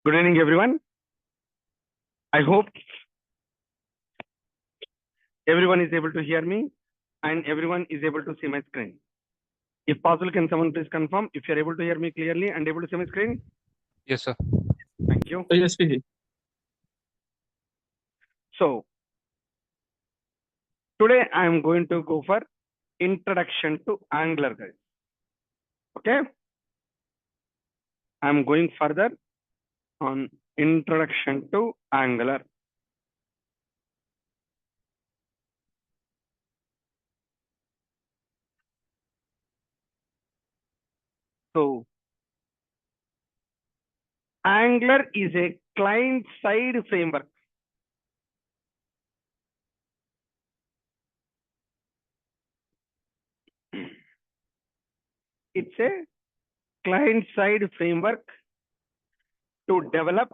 Good evening, everyone. I hope everyone is able to hear me and everyone is able to see my screen. If possible, can someone please confirm if you're able to hear me clearly and able to see my screen? Yes, sir. Thank you. Yes, PG. So, today I am going to go for introduction to Angular, guys. Okay? I'm going further on introduction to Angular. So, Angular is a client-side framework. It's a client-side framework to develop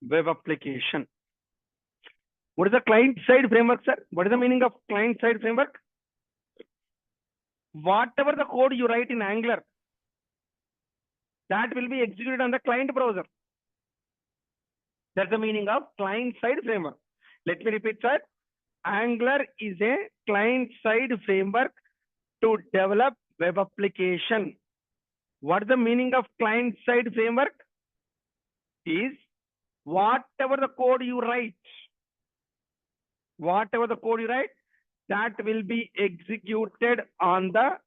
web application. What is the client-side framework, sir? What is the meaning of client-side framework? Whatever the code you write in Angular, that will be executed on the client browser. That's the meaning of client-side framework. Let me repeat, sir. Angular is a client-side framework to develop web application. What is the meaning of client-side framework? Is whatever the code you write, that will be executed on the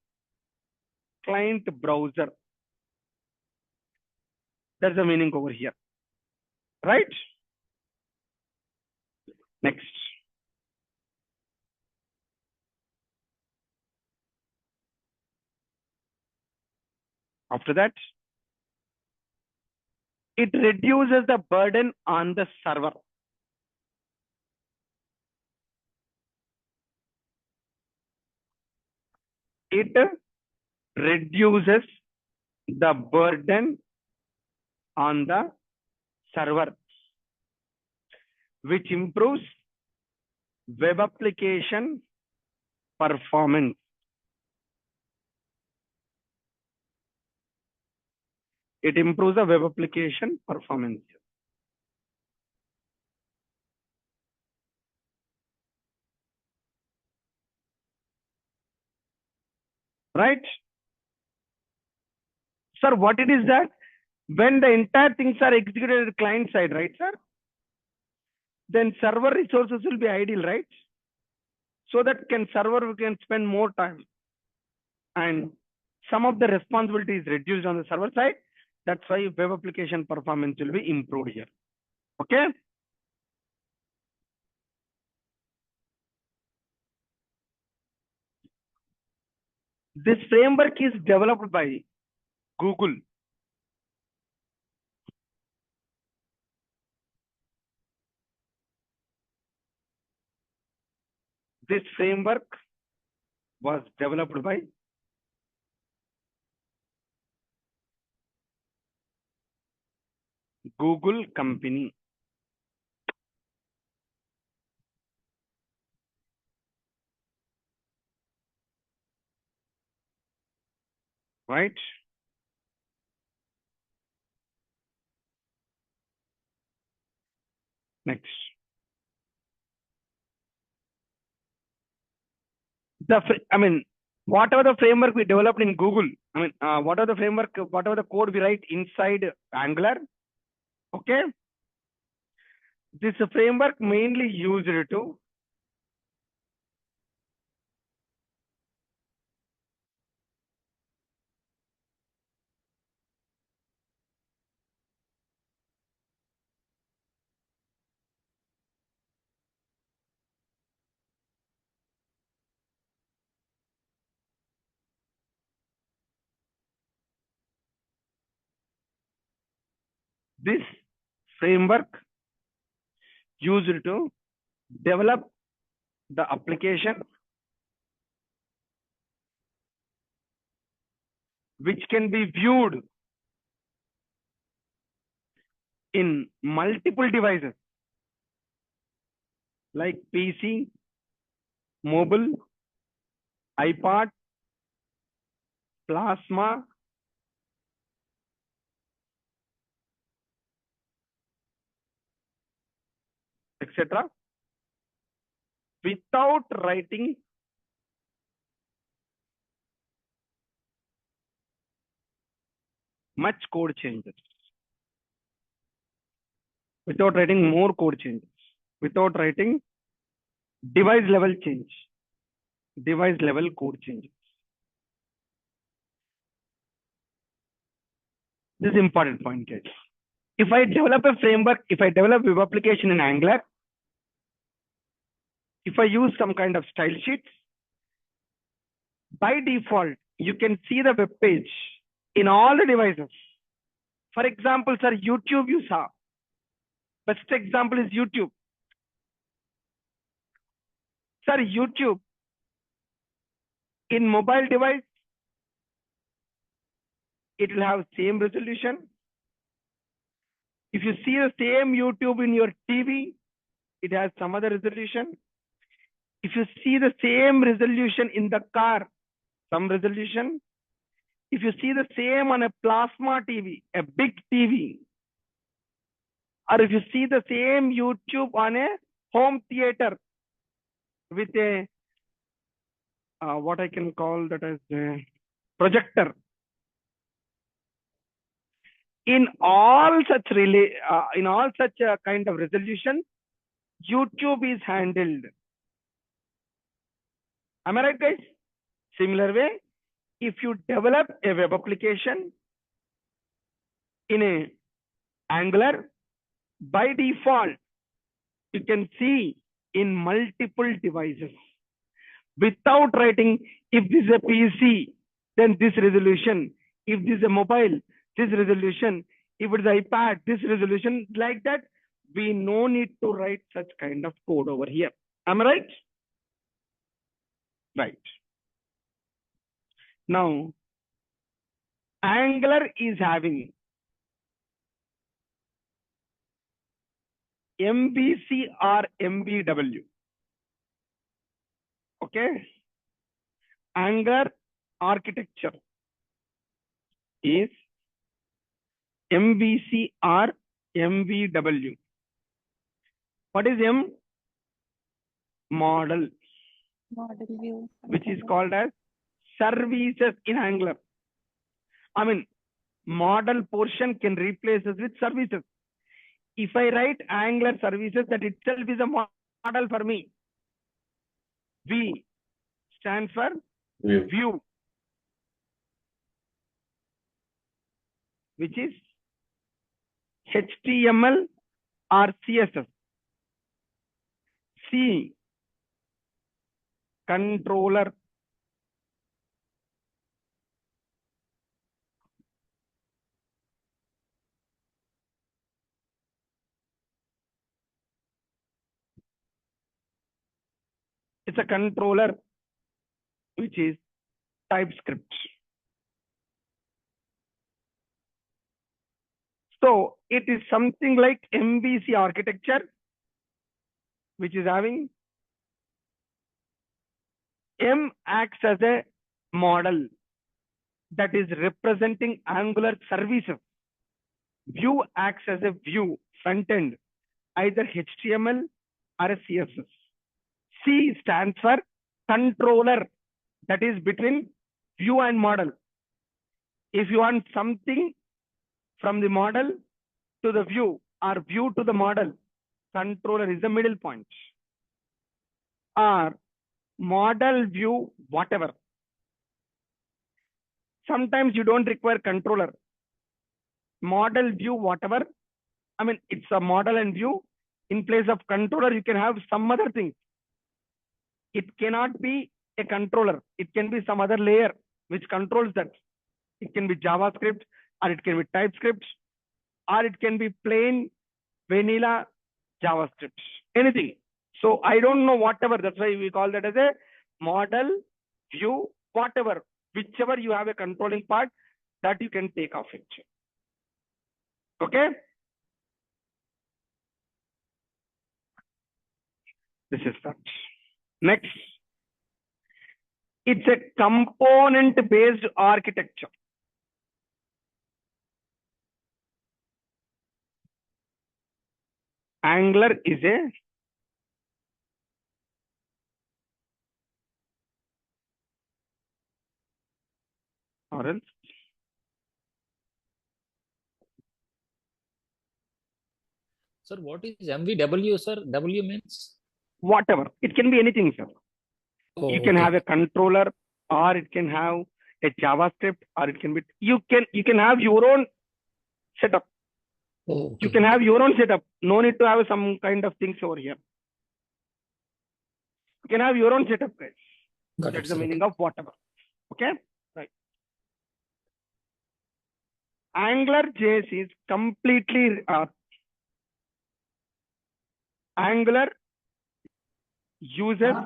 client browser. That's the meaning over here. Right? Next. After that, it reduces the burden on the server. It reduces the burden on the server, which improves web application performance. It improves the web application performance. Right? Sir, what it is that when the entire things are executed at client side, right, sir? Then server resources will be idle, right? So that server can spend more time. And some of the responsibility is reduced on the server side. That's why web application performance will be improved here. Okay. This framework is developed by Google. This framework was developed by Google company. Right? Next. Whatever the framework we developed in Google, whatever the framework, whatever the code we write inside Angular, okay? This framework mainly used to this framework used to develop the application which can be viewed in multiple devices like PC, mobile, iPod, Plasma, etc. Without writing much code changes, without writing more code changes, without writing device level change, device level code changes. This is important point, guys. If I develop a framework, if I develop web application in Angular, if I use some kind of style sheets, by default, you can see the web page in all the devices. For example, sir, YouTube you saw. Best example is YouTube. Sir, YouTube in mobile device, it will have same resolution. If you see the same YouTube in your TV, it has some other resolution. If you see the same resolution in the car, some resolution. If you see the same on a plasma TV, a big TV, or if you see the same YouTube on a home theater with a what I can call that as a projector. In all such kind of resolution, YouTube is handled. Am I right, guys? Similar way, if you develop a web application in a Angular, by default, you can see in multiple devices. Without writing, if this is a PC, then this resolution. If this is a mobile, this resolution. If it is iPad, this resolution. Like that, we no need to write such kind of code over here. Am I right? Right. Now, Angular is having MVC or MVW. Okay. Angular architecture is MVC or MVW. What is M? Model. Model view. Which is called as services in Angular. I mean, model portion can replace us with services. If I write Angular services, that itself is a model for me. V stands for view, which is HTML or CSS. C, controller. It's a controller, which is TypeScript. So it is something like MVC architecture, which is having M acts as a model that is representing Angular services. View acts as a view, front end, either HTML or a CSS. C stands for controller, that is between view and model. If you want something from the model to the view or view to the model, controller is the middle point. Or model, view, whatever. Sometimes you don't require controller. Model, view, whatever. I mean, it's a model and view. In place of controller, you can have some other thing. It cannot be a controller. It can be some other layer which controls that. It can be JavaScript, or it can be TypeScript, or it can be plain vanilla JavaScript. Anything. So I don't know whatever. That's why we call that as a model, view, whatever. Whichever you have a controlling part, that you can take off it. Okay. This is that. Next, it's a component-based architecture. Angular is a or else Sir, what is MVW, sir? W means? whatever. It can be anything, sir. Oh, You can okay. have a controller, or it can have a JavaScript, or it can be, you can have your own setup. Oh, You okay. can have your own setup. No need to have some kind of things over here. You can have your own setup, guys. Got That's it, the sir. meaning of whatever. Okay? Right. Angular JS is completely Angular uses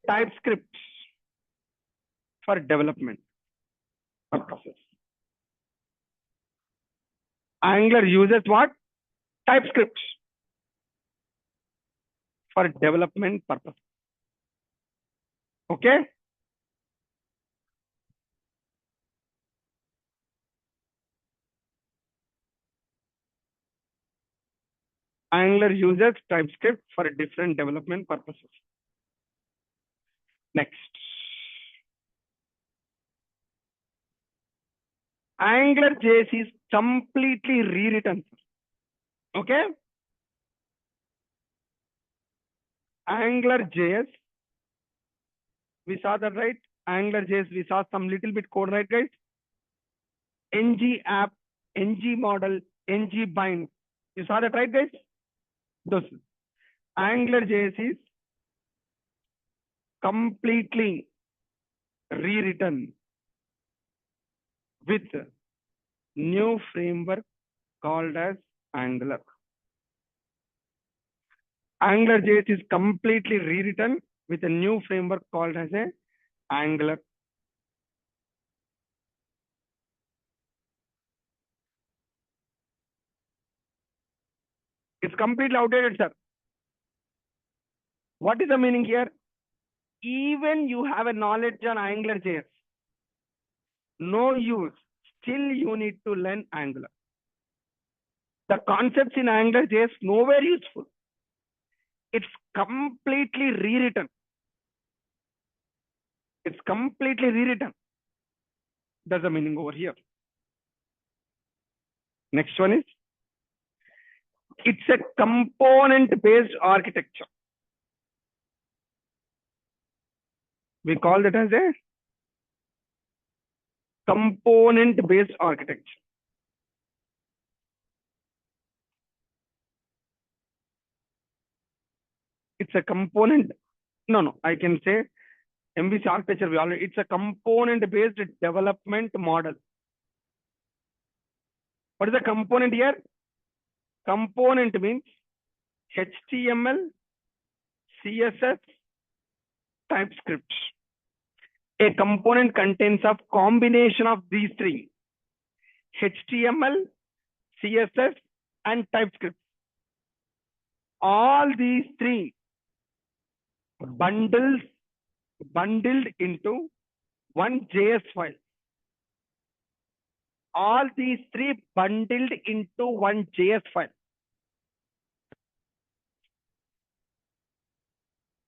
TypeScript for development purposes. Angular uses what? TypeScript for development purposes. Okay? Angular uses TypeScript for different development purposes. Next. Angular JS is completely rewritten. Okay? Angular JS, we saw that, right? Angular JS, we saw some little bit code, right, guys? ng app, ng model, ng bind. You saw that, right, guys? Those. Angular JS is completely rewritten with new framework called as Angular. Angular JS is completely rewritten with a new framework called as a Angular. It's completely outdated, sir. What is the meaning here? Even you have a knowledge on Angular JS, no use. Still, you need to learn Angular. The concepts in Angular JS nowhere useful. It's completely rewritten. It's completely rewritten. That's the meaning over here. Next one is, it's a component-based architecture. We call that as a component-based architecture. It's a component. No, I can say MVC architecture. It's a component-based development model. What is a component here? Component means HTML, CSS, TypeScript. A component contains a combination of these three: HTML, CSS, and TypeScript. All these three bundled into one JS file. All these three bundled into one JS file.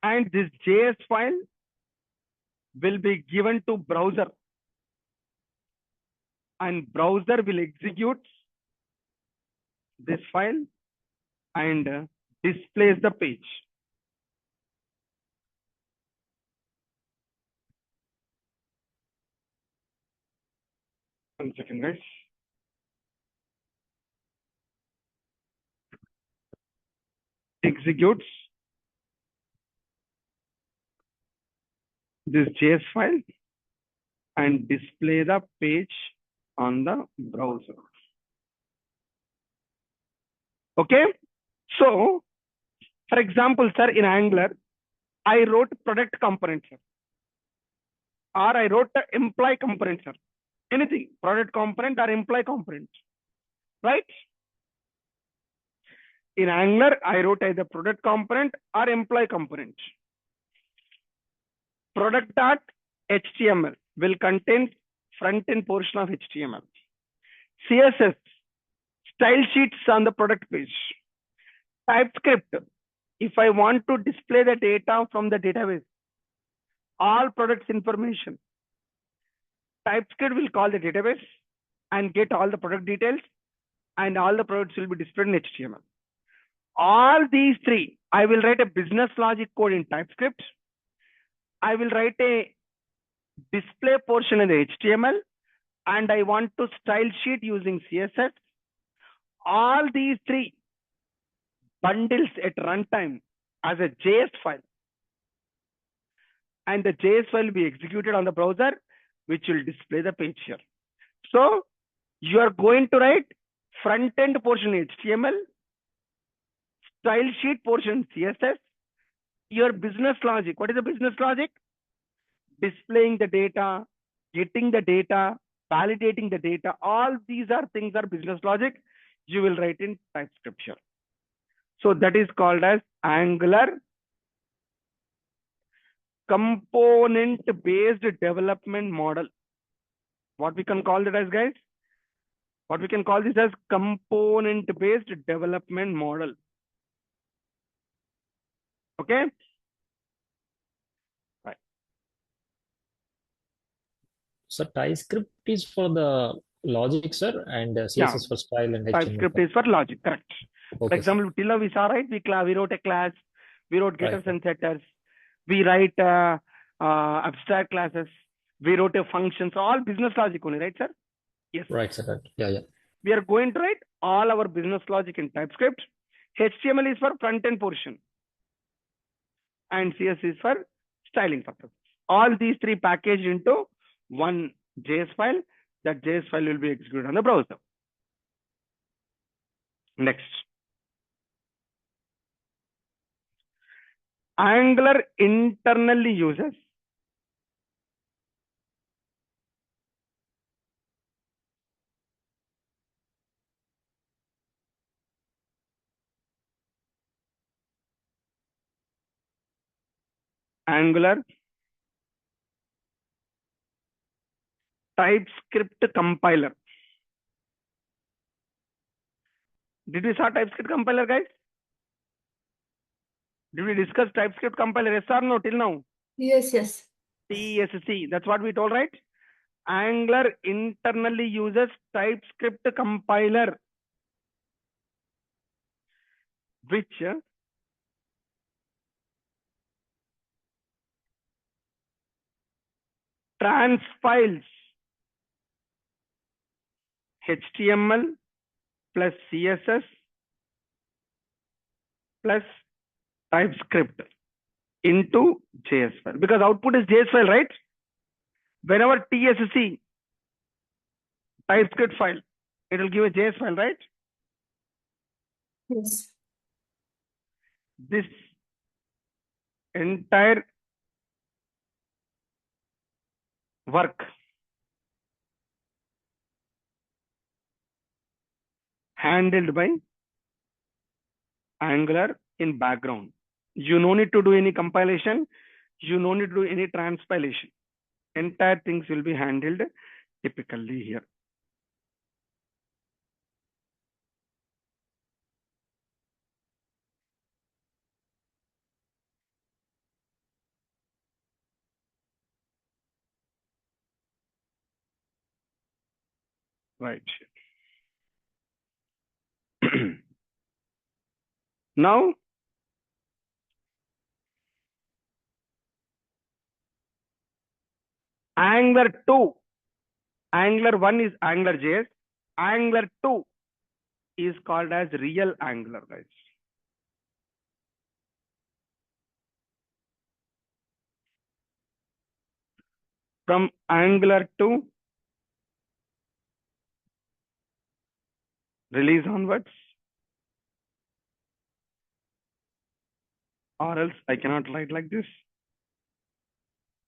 And this JS file will be given to browser. And browser will execute this file and displays the page. One second, guys. Executes this JS file and display the page on the browser. Okay. So, for example, sir, in Angular, I wrote product component, sir. Or I wrote the employee component, sir. Anything, product component or employee component, right? In Angular, I wrote either product component or employee component. Product.html will contain front-end portion of HTML. CSS, style sheets on the product page. TypeScript, if I want to display the data from the database, all products information. TypeScript will call the database and get all the product details, and all the products will be displayed in HTML. All these three, I will write a business logic code in TypeScript. I will write a display portion in the HTML, and I want to style sheet using CSS. All these three bundles at runtime as a JS file, and the JS file will be executed on the browser, which will display the page here. So you are going to write front end portion in HTML, style sheet portion CSS, your business logic. What is the business logic? Displaying the data, getting the data, validating the data. All these are things are business logic. You will write in TypeScript here. So that is called as Angular component based development model. What we can call that as, guys? What we can call this as component based development model. Okay. Right. So TypeScript is for the logic, sir, and CSS for style and HTML. TypeScript is for logic, correct. For Okay, sir. example, till now we saw, right? We wrote a class, we wrote getters Right. and setters, we write abstract classes, we wrote a function. So all business logic only, right, sir? Yes. Right, sir. Right. Yeah, yeah. We are going to write all our business logic in TypeScript. HTML is for front end portion, and CSS is for styling purpose. All these three packaged into one JS file. That JS file will be executed on the browser. Next. Angular internally uses Angular TypeScript compiler. Did we saw TypeScript compiler, guys? Did we discuss TypeScript compiler? Yes or no till now? Yes, yes. TSC. That's what we told, right? Angular internally uses TypeScript compiler, which transpiles HTML plus CSS plus TypeScript into JS file, because output is JS file, right? Whenever TSC TypeScript file, it will give a JS file, right? Yes. This entire work handled by Angular in background. You no need to do any compilation. You no need to do any transpilation. Entire things will be handled typically here. Right. Now, Angular 2, Angular 1 is AngularJS. Angular 2 is called as real Angular, guys. From Angular 2 release onwards, or else I cannot write like this.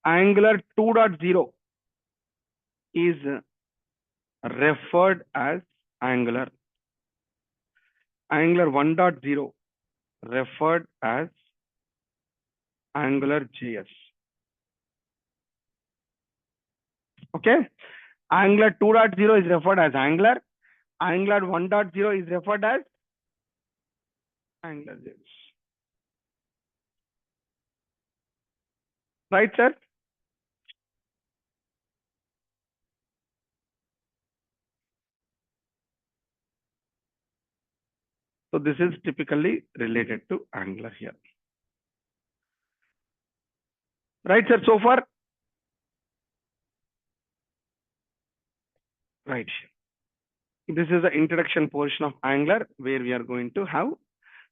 Angular 2.0 is referred as Angular. Angular 1.0 referred as AngularJS. Okay. Angular 2.0 is referred as Angular. Angular 1.0 is referred as AngularJS. Right, sir? So this is typically related to Angular here. Right, sir, so far? Right. This is the introduction portion of Angular where we are going to have.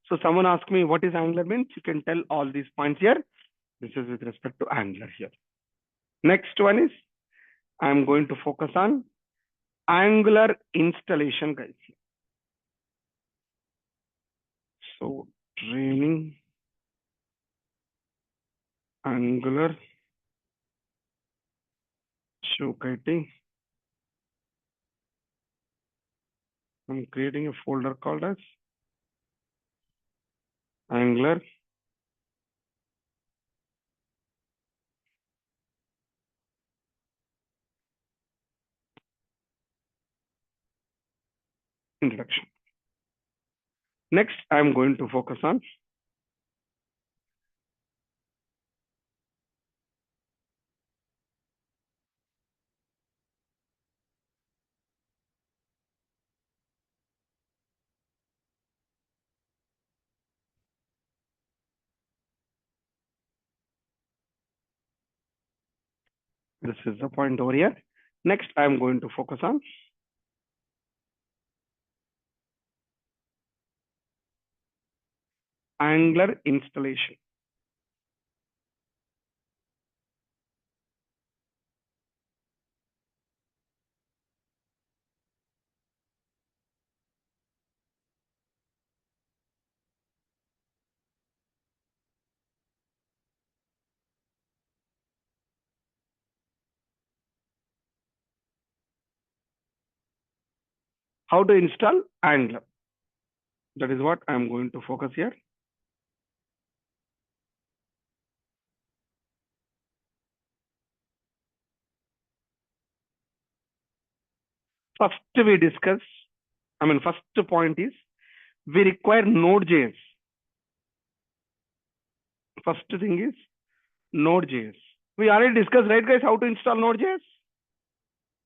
So someone asked me what is Angular means. You can tell all these points here. This is with respect to Angular here. Next one is I'm going to focus on Angular installation, guys. So training Angular showcasing. I'm creating a folder called as Angular introduction. Next, I'm going to focus on this is the point over here. Next, I'm going to focus on Angular installation. How to install Angular. That is what I'm going to focus here. First we discuss, first point is we require Node.js. First thing is Node.js. We already discussed, right, guys, how to install Node.js?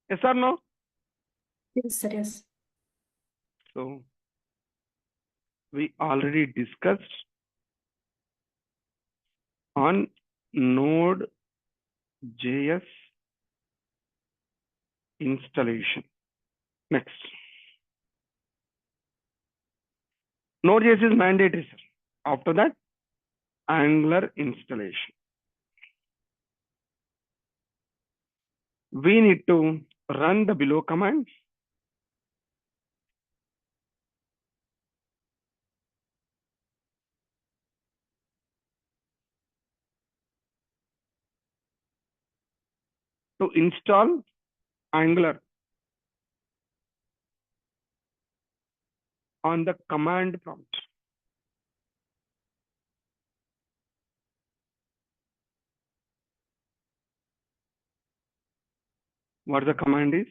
Yes or no? Yes, sir. Yes. So we already discussed on Node.js installation. Next. Node.js is mandatory, sir. After that, Angular installation. We need to run the below command. To install Angular on the command prompt. What the command is?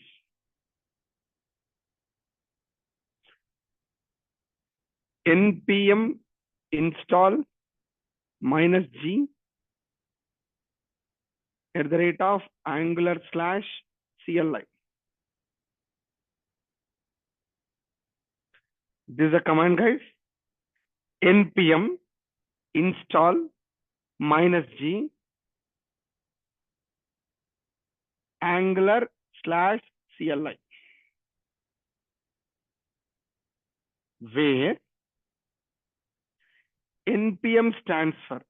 npm install -g @ Angular/CLI. This is a command, guys. npm install -g Angular/CLI, where npm stands for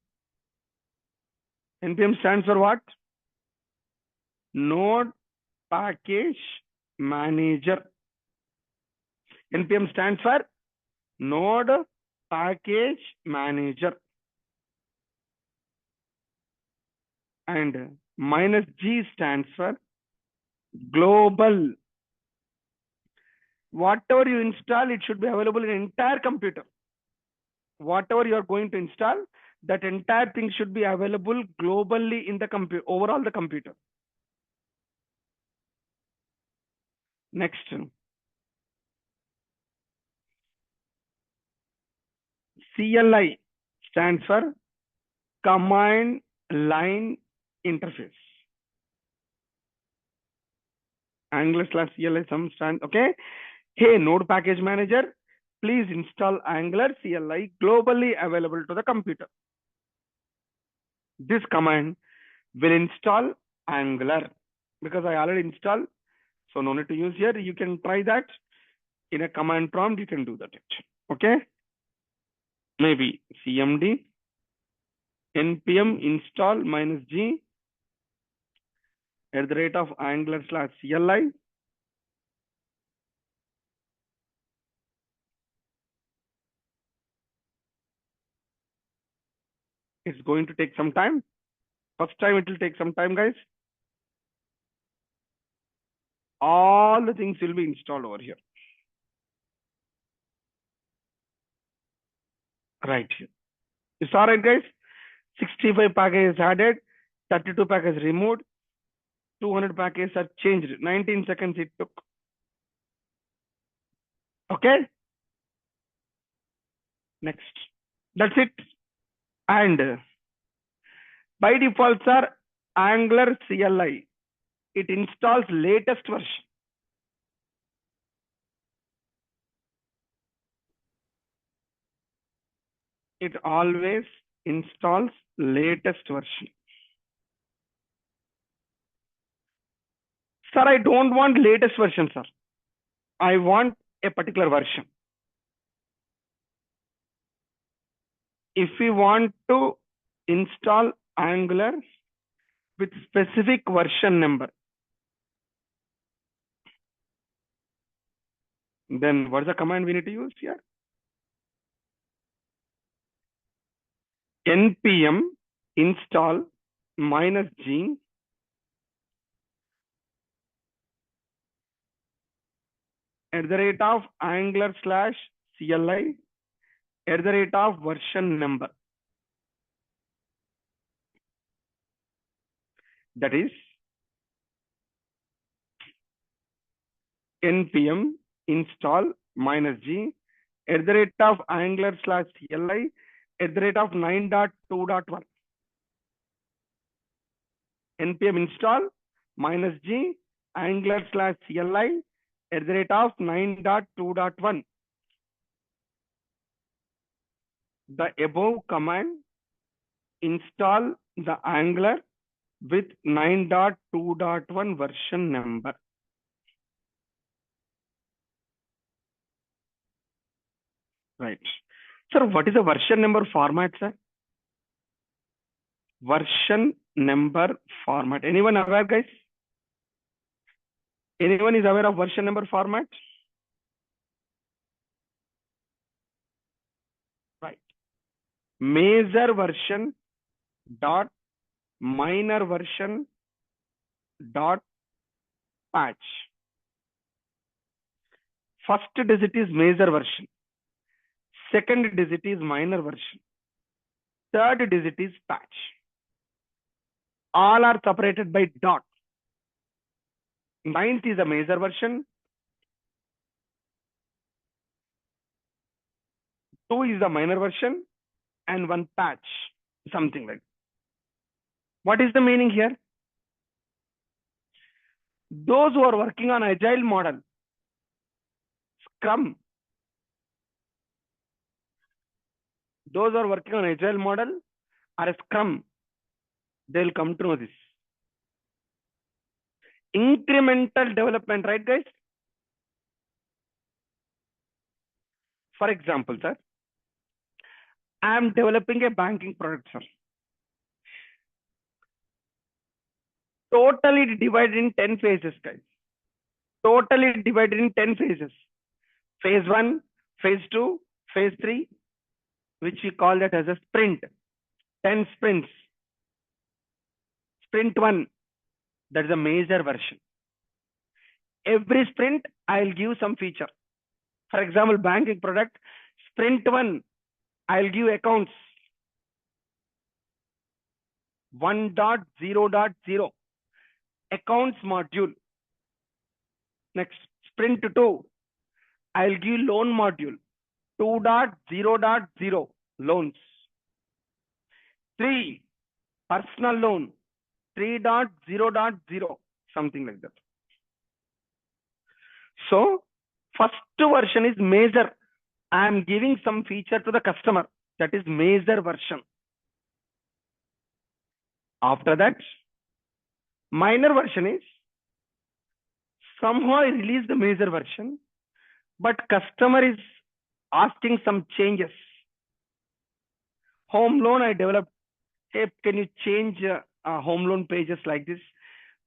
what? Node Package Manager. npm stands for Node Package Manager. And -g stands for global. Whatever you install, it should be available in entire computer. Whatever you are going to install, that entire thing should be available globally in the computer, overall the computer. Next. CLI stands for Command Line Interface. Angular/CLI some stand. Okay. Hey, Node Package Manager, please install Angular CLI globally available to the computer. This command will install Angular because I already installed, so no need to use here. You can try that in a command prompt. You can do that. Okay. Maybe cmd npm install -g @Angular/CLI. It's going to take some time. First time it will take some time, guys. All the things will be installed over here. Right here. It's all right, guys. 65 packages added, 32 packages removed, 200 packages are changed. 19 seconds it took. Okay. Next. That's it. And by default, sir, Angular CLI. It installs latest version. It always installs latest version. Sir, I don't want latest version, sir. I want a particular version. If we want to install Angular with specific version number, then what's the command we need to use here? npm install -g @Angular/CLI @version number. That is npm install -g @Angular/CLI @9.2.1. npm install -g Angular/CLI @9.2.1. The above command install the Angular with 9.2.1 version number. Right. Sir, what is the version number format, sir? Version number format. Anyone aware, guys? Anyone is aware of version number format? Right. Major version dot minor version dot patch. First digit is major version. Second digit is minor version. Third digit is patch. All are separated by dot. 9th is a major version. 2 is the minor version and 1 patch, something like that. What is the meaning here? Those who are working on agile model, Scrum, those who are working on agile model or a Scrum, they'll come to know this. Incremental development, right, guys? For example, sir, I am developing a banking product, sir. Totally divided in 10 phases, guys. Totally divided in 10 phases. Phase 1, phase 2, phase 3, which we call that as a sprint. 10 sprints. Sprint 1, that is a major version. Every sprint, I'll give some feature. For example, banking product, sprint 1, I'll give accounts 1.0.0 accounts module. Next, sprint 2, I'll give loan module 2.0.0 loans. 3, personal loan 3.0.0, something like that. So first version is major. I am giving some feature to the customer, that is major version. After that, minor version is somehow I release the major version, but customer is asking some changes. Home loan I developed. Hey, can you change home loan pages like this?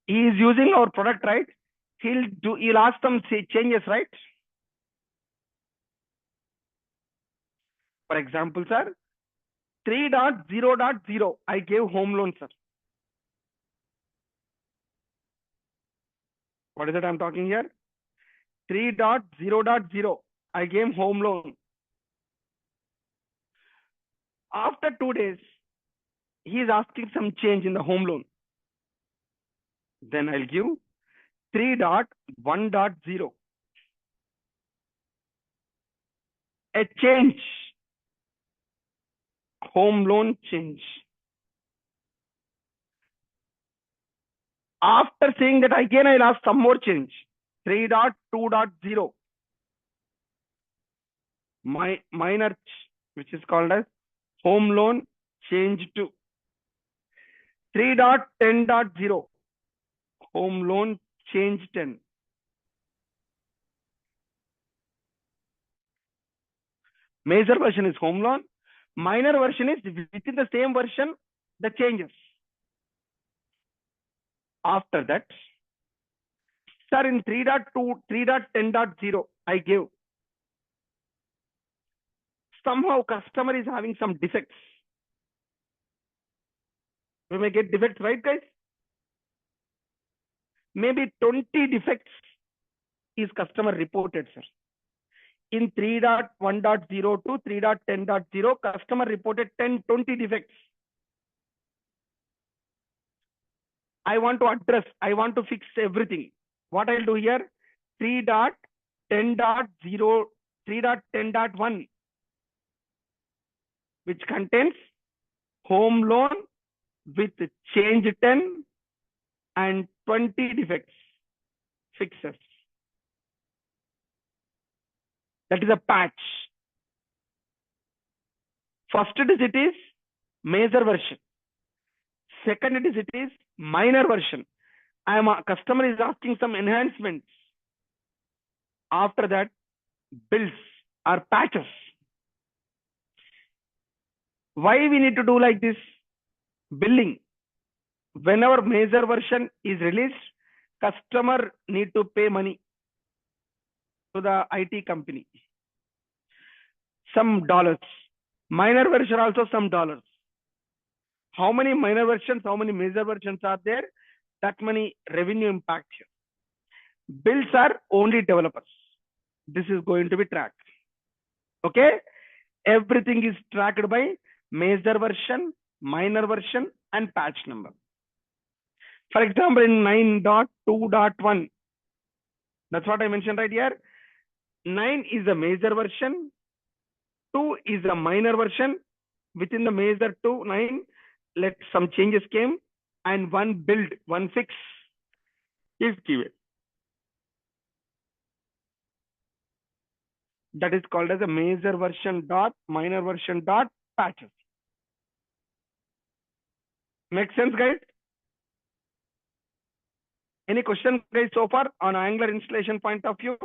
He is using our product, right? He'll ask some changes, right? For example, sir, 3.0.0, I gave home loan, sir. What is it I'm talking here? 3.0.0, I gave home loan. After 2 days, he is asking some change in the home loan. Then I'll give 3.1.0, a change, home loan change. After saying that, again I'll ask some more change, 3.2.0, minor, which is called as home loan change to 3.10.0, home loan change 10. Major version is home loan, minor version is within the same version, the changes. After that, sir, in 3.2, 3.10.0, I give. Somehow customer is having some defects. We may get defects, right, guys? Maybe 20 defects is customer reported, sir. In 3.1.0 to 3.10.0, customer reported 10-20 defects. I want to address, I want to fix everything. What I'll do here, 3.10.0, 3.10.1, which contains home loan with change 10 and 20 defects, fixes. That is a patch. First digit is major version. Second digit is minor version. Customer is asking some enhancements. After that, bills or patches. Why we need to do like this? Billing. Whenever major version is released, customer need to pay money to the IT company. Some dollars. Minor version also some dollars. How many minor versions, how many major versions are there? That many revenue impact here. Bills are only developers. This is going to be tracked. Okay? Everything is tracked by major version, minor version, and patch number. For example, in 9.2.1, that's what I mentioned right here. 9 is a major version, 2 is a minor version. Within the major 2, 9, let some changes came, and one build, one fix is given. That is called as a major version dot minor version dot patches. Make sense, guys? Any question, guys, so far on Angular installation point of view?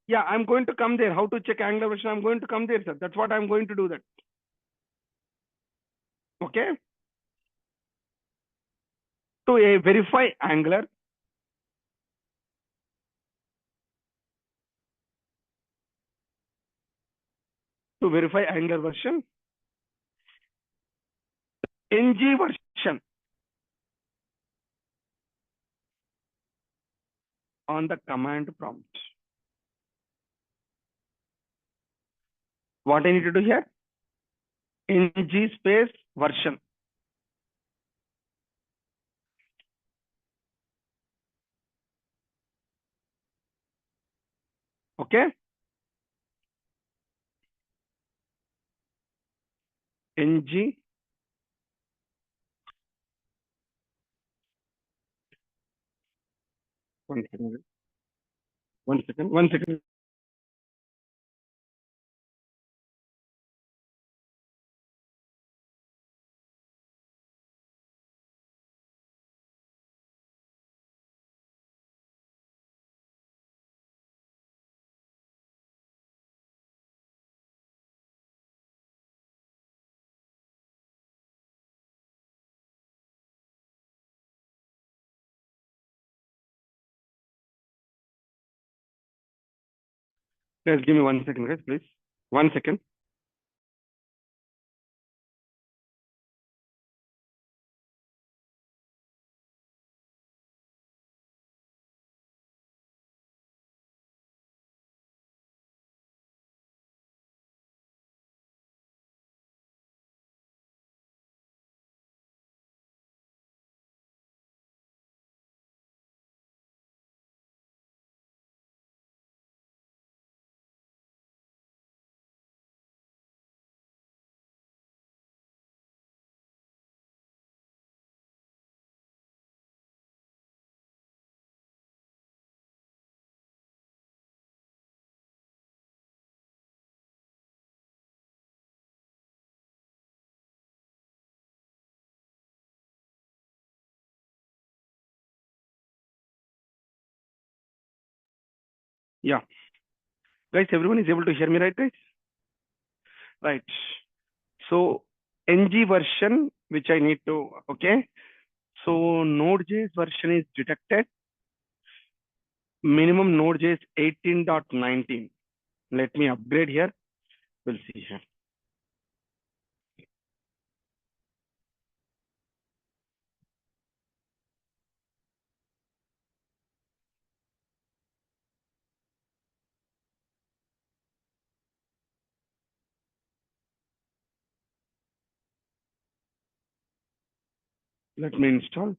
Yeah, I'm going to come there. How to check Angular version? I'm going to come there, sir. That's what I'm going to do that. Okay. To verify Angular, to verify Angular version, ng version on the command prompt. What I need to do here? ng space version. Okay. ng one second. Guys, give me 1 second, guys, please. 1 second. Yeah. Guys, everyone is able to hear me, right, guys? Right. So NG version, which I need to, okay. So Node.js version is detected. Minimum Node.js 18.19. Let me upgrade here. We'll see here. Let me install.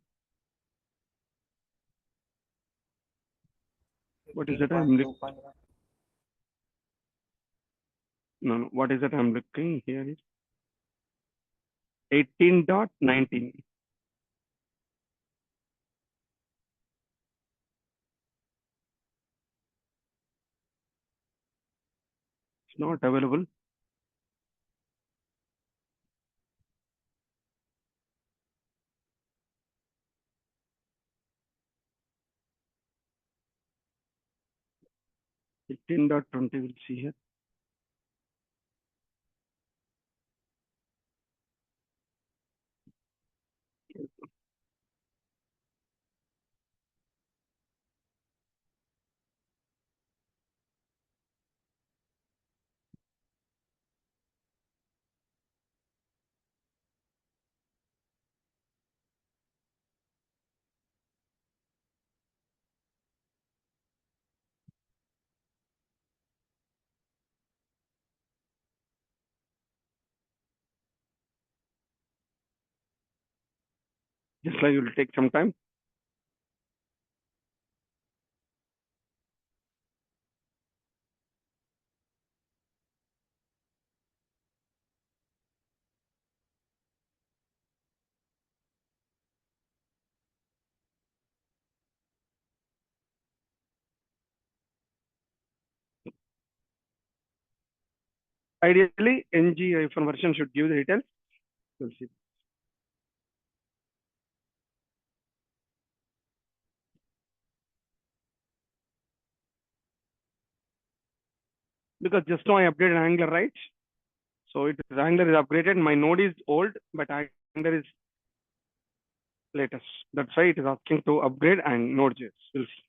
What is that I'm looking? No. What is that I'm looking here is 18.19. It's not available. Eighteen dot 20. We'll see here. Just like it will take some time. Ideally, ng version should give the details. We'll see. Because just now I updated Angular, right? So Angular is upgraded. My node is old, but Angular is latest. That's why it is asking to upgrade and Node.js. We'll see.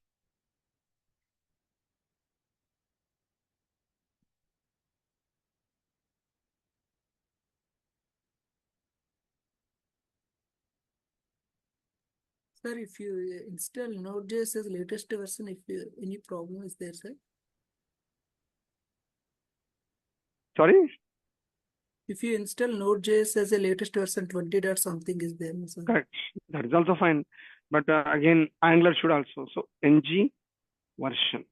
Sir, if you install Node.js as latest version, if any problem is there, sir? Sorry? If you install Node.js as a latest version 20 dot something is there, sir? Correct. That is also fine. But again, Angular should also. So ng version.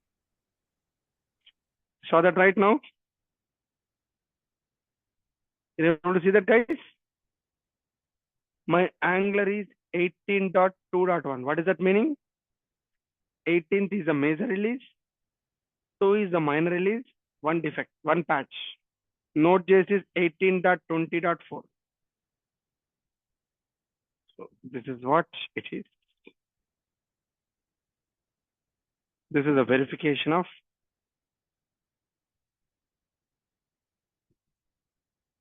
Saw that right now? You able to see that, guys? My Angular is 18.2.1. What is that meaning? 18th is a major release. 2 is a minor release. 1 defect, 1 patch. Node.js is 18.20.4. So this is what it is. This is a verification of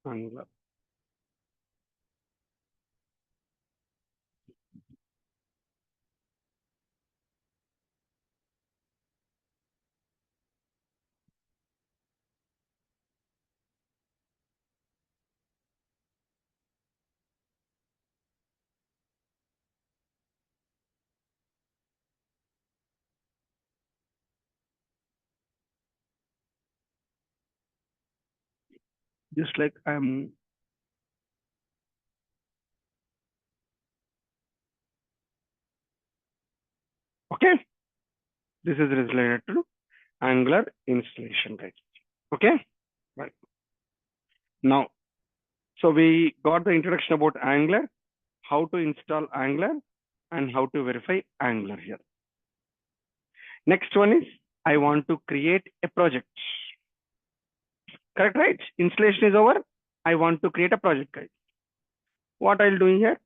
Angular. just like I'm okay. This is related to Angular installation, guys. Okay, right now. So we got the introduction about Angular, how to install Angular, and how to verify Angular here. Next one is I want to create a project. Correct, right? Installation is over. I want to create a project, guys. What I'll do here,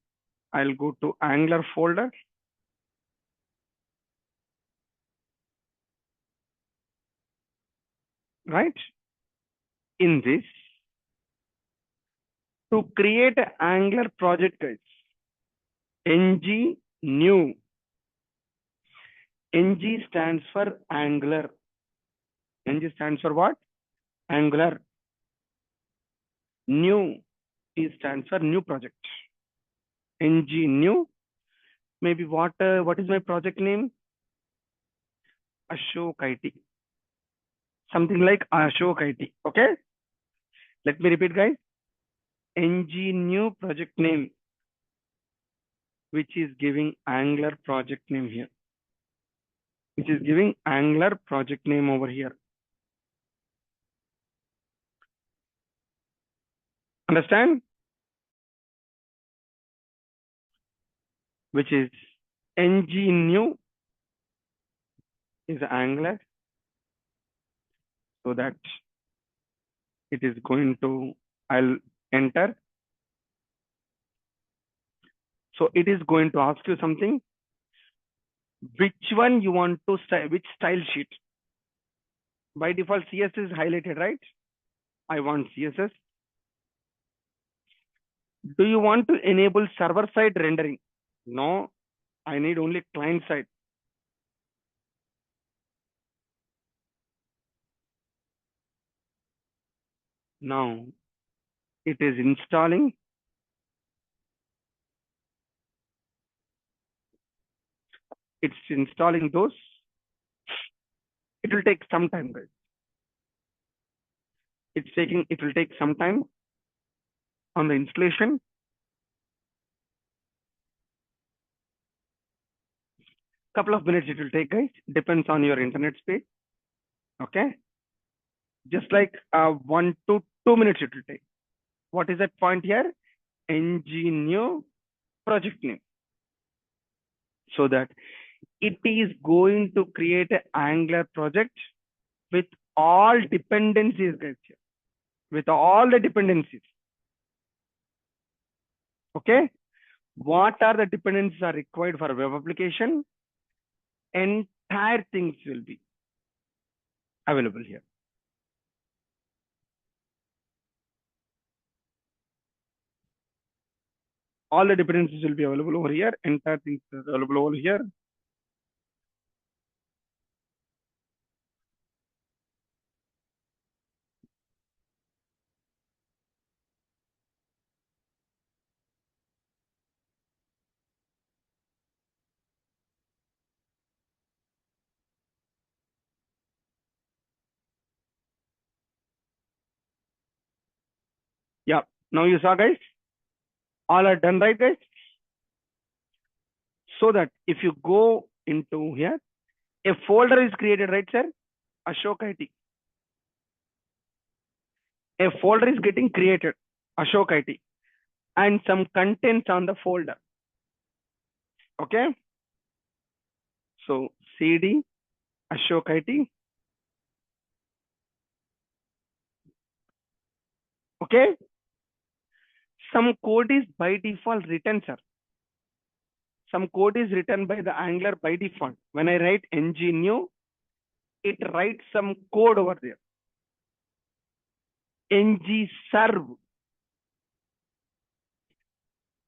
I'll go to Angular folder. Right? In this, to create an Angular project, guys, ng new. ng stands for Angular. ng stands for what? Angular. New stands for new project. ng new. Maybe what is my project name? Ashok IT. Something like Ashok IT. Okay. Let me repeat, guys. ng new project name, which is giving Angular project name here. Which is giving Angular project name over here. Understand? Which is ng new is Angular, so that it is going to, I'll enter. So it is going to ask you something. Which one you want to style, which style sheet? By default, CSS is highlighted, right? I want CSS. Do you want to enable server-side rendering? No, I need only client-side. Now, it is installing. It's installing those. It will take some time, guys. It will take some time on the installation. Couple of minutes it will take, guys. Depends on your internet speed. Okay. Just like 1 to 2 minutes it will take. What is that point here? ng new project name. So that it is going to create an Angular project with all dependencies, guys. Here. With all the dependencies. Okay. What are the dependencies are required for a web application? Entire things will be available here. All the dependencies will be available over here. Entire things is available over here. Yeah. Now you saw, guys. All are done, right, guys? So that if you go into here, a folder is created, right, sir? Ashok IT. A folder is getting created, Ashok IT, and some contents on the folder. Okay. So CD Ashok IT. Okay. Some code is by default written, sir. Some code is written by the Angular by default. When I write ng new, it writes some code over there. ng serve.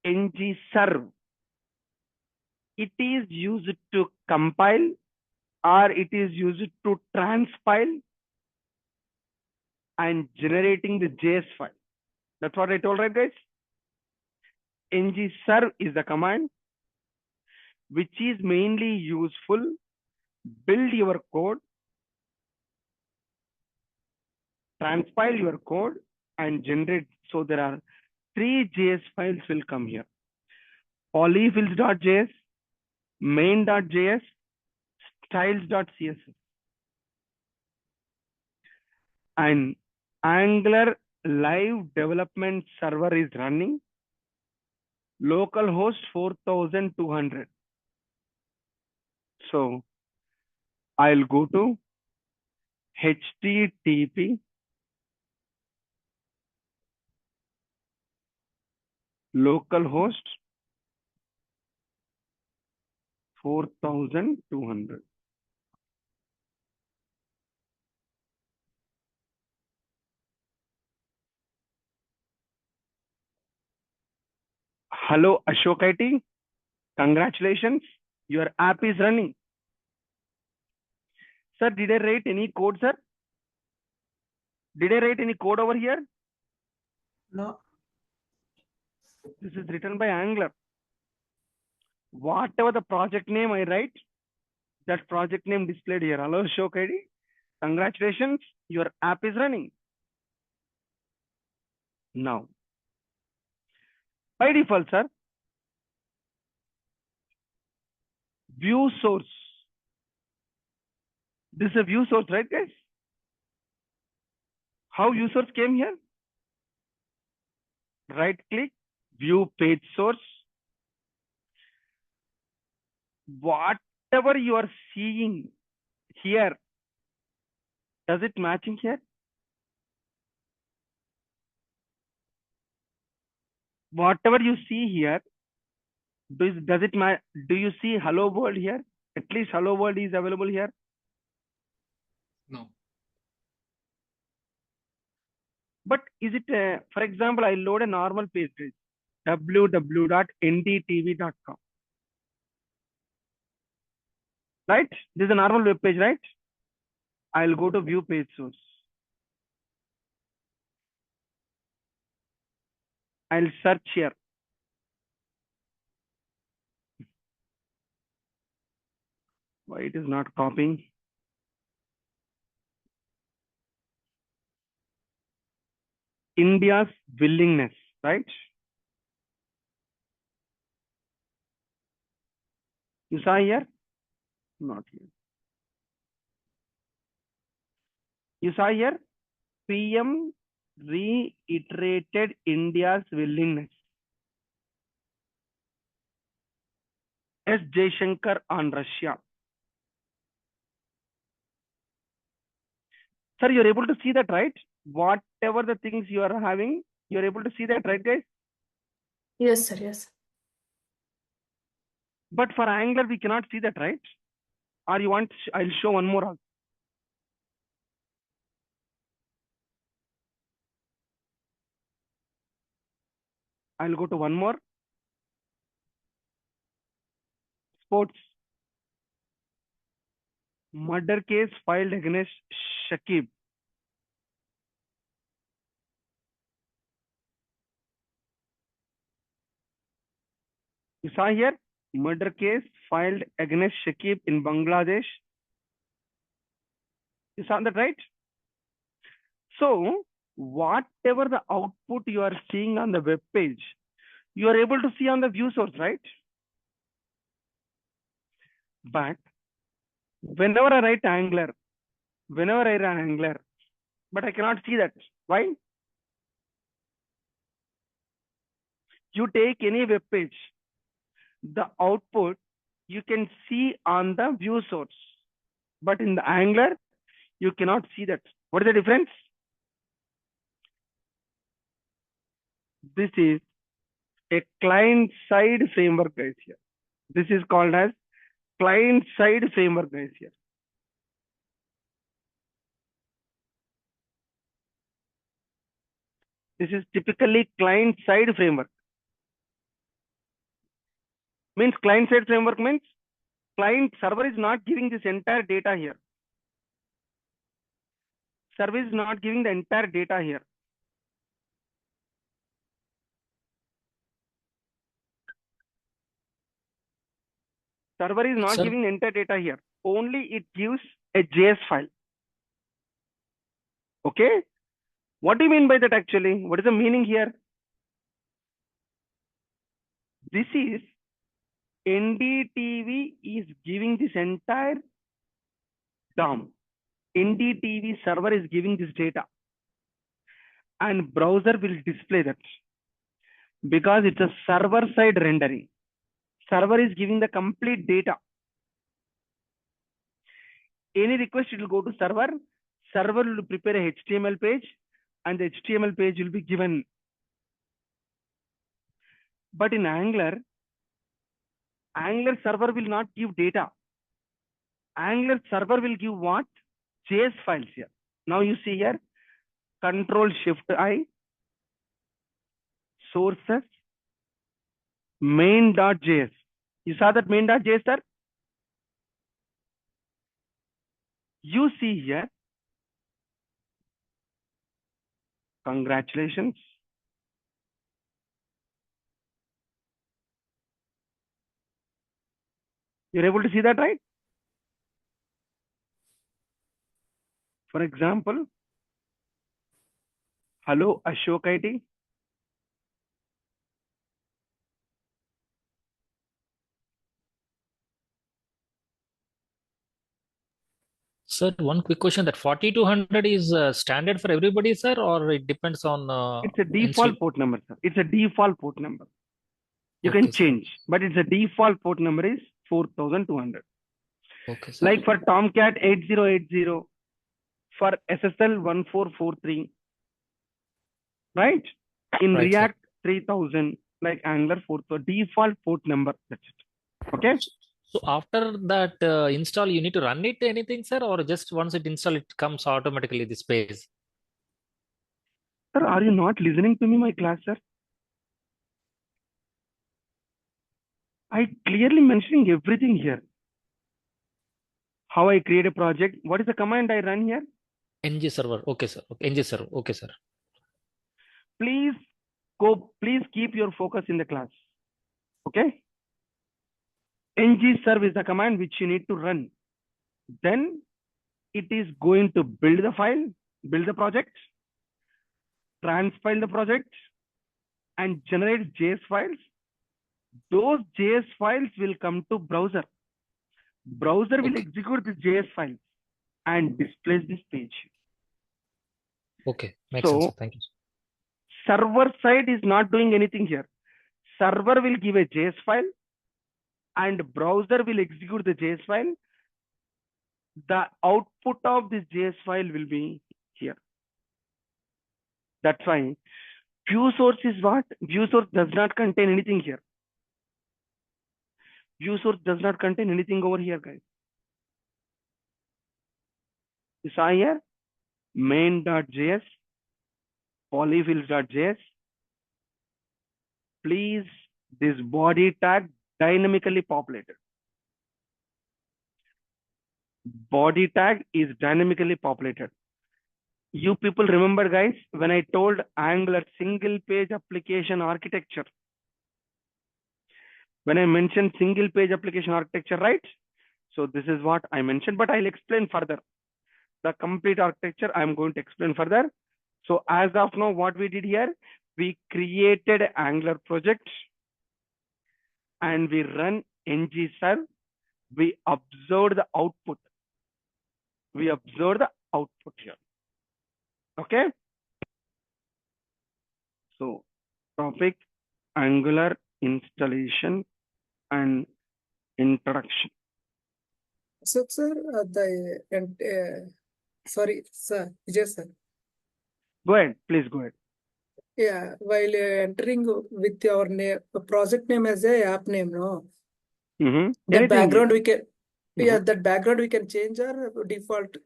ng serve. It is used to compile or it is used to transpile and generating the JS file. That's what I told, right, guys? ng serve is the command which is mainly useful. Build your code, transpile your code, and generate. So there are three JS files will come here. Polyfills.js, main.js, styles.css. And Angular live development server is running. Localhost 4200. So I'll go to HTTP localhost 4200. Hello, Ashok IT. Congratulations. Your app is running. Sir, did I write any code, sir? Did I write any code over here? No. This is written by Angular. Whatever the project name I write, that project name displayed here. Hello, Ashok ID. Congratulations. Your app is running. Now, by default, sir, view source. This is a view source, right, guys? How view source came here? Right click, view page source. Whatever you are seeing here, does it matching here? Whatever you see here, does it match? Do you see hello world here? At least hello world is available here. No. But is it, for example, I load a normal page, www.ndtv.com. Right? This is a normal web page, right? I'll go to view page source. I'll search here. Why it is not copying? India's willingness, right? You saw here? Not here. You saw here? PM reiterated India's willingness. S. Jaishankar on Russia. Sir, you're able to see that, right? Whatever the things you are having, you're able to see that, right, guys? Yes, sir. Yes. But for Angular, we cannot see that, right? Or you want, I'll show one more also. I'll go to one more. Sports. Murder case filed against Shakib. You saw here? Murder case filed against Shakib in Bangladesh. You saw that, right? So, whatever the output you are seeing on the web page, you are able to see on the view source, right? But whenever I write Angular, whenever I run Angular, but I cannot see that. Why? You take any web page, the output you can see on the view source, but in the Angular, you cannot see that. What is the difference? This is a client-side framework, guys, here. This is called as client-side framework, guys, here. This is typically client-side framework. Means client-side framework means client server is not giving this entire data here. Server is not giving the entire data here. Server is not Sir. giving the entire data here. Only it gives a JS file. Okay. What do you mean by that actually? What is the meaning here? This is NDTV is giving this entire DOM. NDTV server is giving this data and browser will display that because it's a server side rendering. Server is giving the complete data. Any request, it will go to server. Server will prepare a HTML page and the HTML page will be given. But in Angular server will not give data. Angular server will give what? JS files here. Now you see here, Control-Shift-I, sources, main.js. You saw that main.js, sir? You see here, congratulations. You're able to see that, right? For example, hello, Ashok IT. Sir, one quick question, that 4200 is standard for everybody, sir, or it depends on It's a default port number, sir. It's a default port number. You Okay, can sir. change, but it's a default port number is 4200. Okay, sir. Like for Tomcat 8080, for SSL 1443, right? In Right, sir. React 3000, like Angular 4, so default port number, that's it. Okay? So after that install, you need to run it anything, sir, or just once it install, it comes automatically this page? Sir, are you not listening to me, my class, sir? I clearly mentioning everything here. How I create a project. What is the command I run here? ng server. Okay, sir. Okay. ng server. Okay, sir. Please keep your focus in the class. Okay? ng-serve is the command which you need to run. Then it is going to build the file, build the project, transpile the project, and generate JS files. Those JS files will come to browser. Browser will Okay. execute this JS file and displays this page. Okay. Makes sense, So sir. Thank you. server side is not doing anything here. Server will give a JS file and browser will execute the JS file. The output of this JS file will be here. That's why view source is what? View source does not contain anything here. View source does not contain anything over here, guys. You saw here main.js, polyfills.js. Please, this body tag dynamically populated. Body tag is dynamically populated. You people remember, guys, when I told Angular single page application architecture, when I mentioned single page application architecture, right? So this is what I mentioned, but I'll explain further. The complete architecture I'm going to explain further. So as of now, what we did here, we created Angular project and we run ng-serve. We observed the output. We observe the output here. Okay. So topic, Angular installation and introduction. So, sir, sorry, sir, Vijay sir. Go ahead, please go ahead. Yeah, while entering with your name, project name as a app name, no? Mm-hmm. That background we can, yeah, Mhm. that background we can change our default.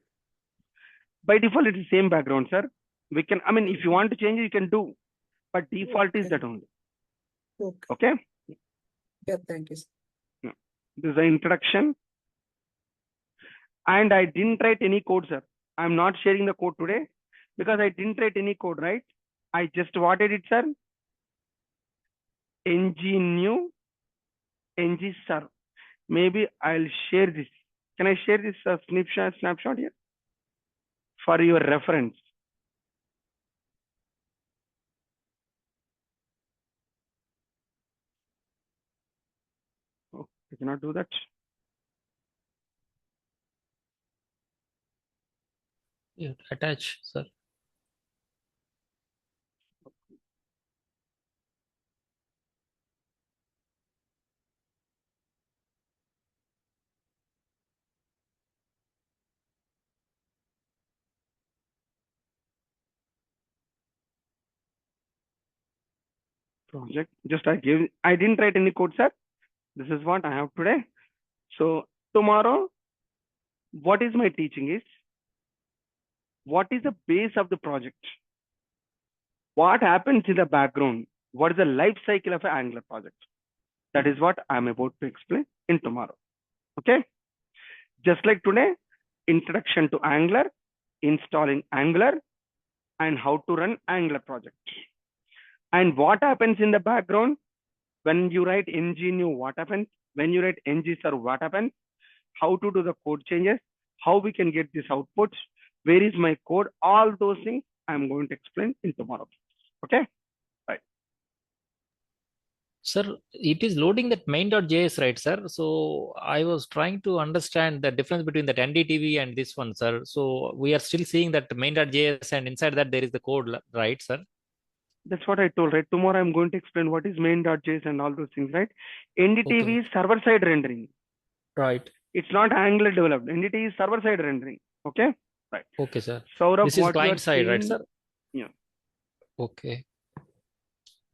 By default, it is same background, sir. We can, I mean, if you want to change it, you can do, but default is Okay. that only. Okay. Okay. Yeah, thank you, sir. This is the introduction. And I didn't write any code, sir. I'm not sharing the code today because I didn't write any code, right? I just what I did, sir? ng new, ng serve. Maybe I'll share this. Can I share this snapshot here for your reference? You cannot do that. Yeah, attach, sir. Project. Just I didn't write any code, sir. This is what I have today. So tomorrow, what is my teaching is, what is the base of the project? What happens in the background? What is the life cycle of an Angular project? That is what I'm about to explain in tomorrow. Okay. Just like today, introduction to Angular, installing Angular, and how to run Angular project. And what happens in the background when you write ng new, what happens? When you write ng serve, what happens? How to do the code changes, how we can get this output, where is my code, all those things I'm going to explain in tomorrow. Okay. Sir, it is loading that main.js, right, sir? So I was trying to understand the difference between that NDTV and this one, sir. So we are still seeing that main.js, and inside that there is the code, right, sir? That's what I told, right? Tomorrow I'm going to explain what is main.js and all those things, right? NDTV Okay. is server-side rendering. Right. It's not Angular developed. NDTV is server-side rendering. Okay. Right. Okay, sir. Saurabh, This is what you are client side, right, saying- sir? Yeah. Okay.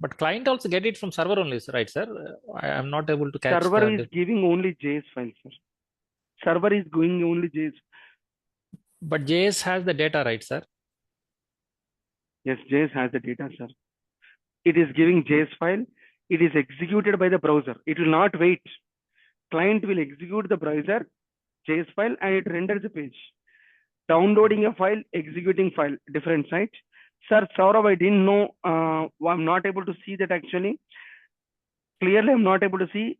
But client also get it from server only, right, sir? I am not able to catch Server the is giving only JS files, sir. Server is going only JS. But JS has the data, right, sir? Yes, JS has the data, sir. It is giving JS file. It is executed by the browser. It will not wait. Client will execute the browser JS file and it renders the page. Downloading a file, executing file, different site. Sir, Saurabh, I didn't know. I'm not able to see that actually. Clearly, I'm not able to see.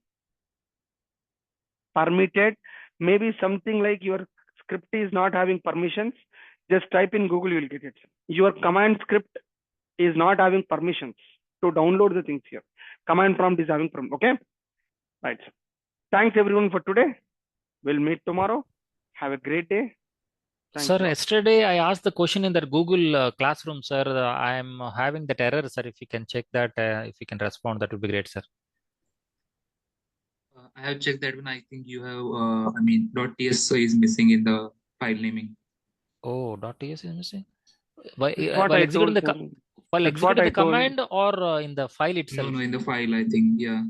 Permitted. Maybe something like your script is not having permissions. Just type in Google, you will get it. Your command script is not having permissions to download the things here. Command prompt is having permission. Okay. Right. Thanks everyone for today. We'll meet tomorrow. Have a great day. Thanks Sir, a lot. yesterday I asked the question in the Google Classroom, sir. I am having that error, sir. If you can check that, if you can respond, that would be great, sir. I have checked that one. I think you have, .ts is missing in the file naming. Oh, .ts is missing. While What I executing told, the sir. while That's what executing I the told. command or in the file itself? No, in the file, I think. Yeah.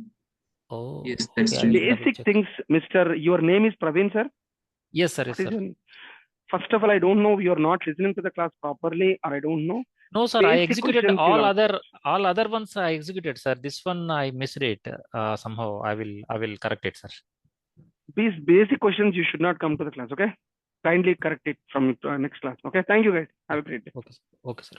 Oh, Yes, that's okay, I true. will double Basic check. things, Mr. Your name is Praveen, sir. Yes, sir. Yes, What is sir. your- First of all, I don't know. You're not listening to the class properly, or I don't know. No, sir. I Basic executed questions all you'll other ones. I executed, sir. This one I missed it. Somehow I will correct it, sir. These basic questions you should not come to the class. Okay. Kindly correct it from next class. Okay. Thank you, guys. Have a great day. Okay, sir. Okay, sir.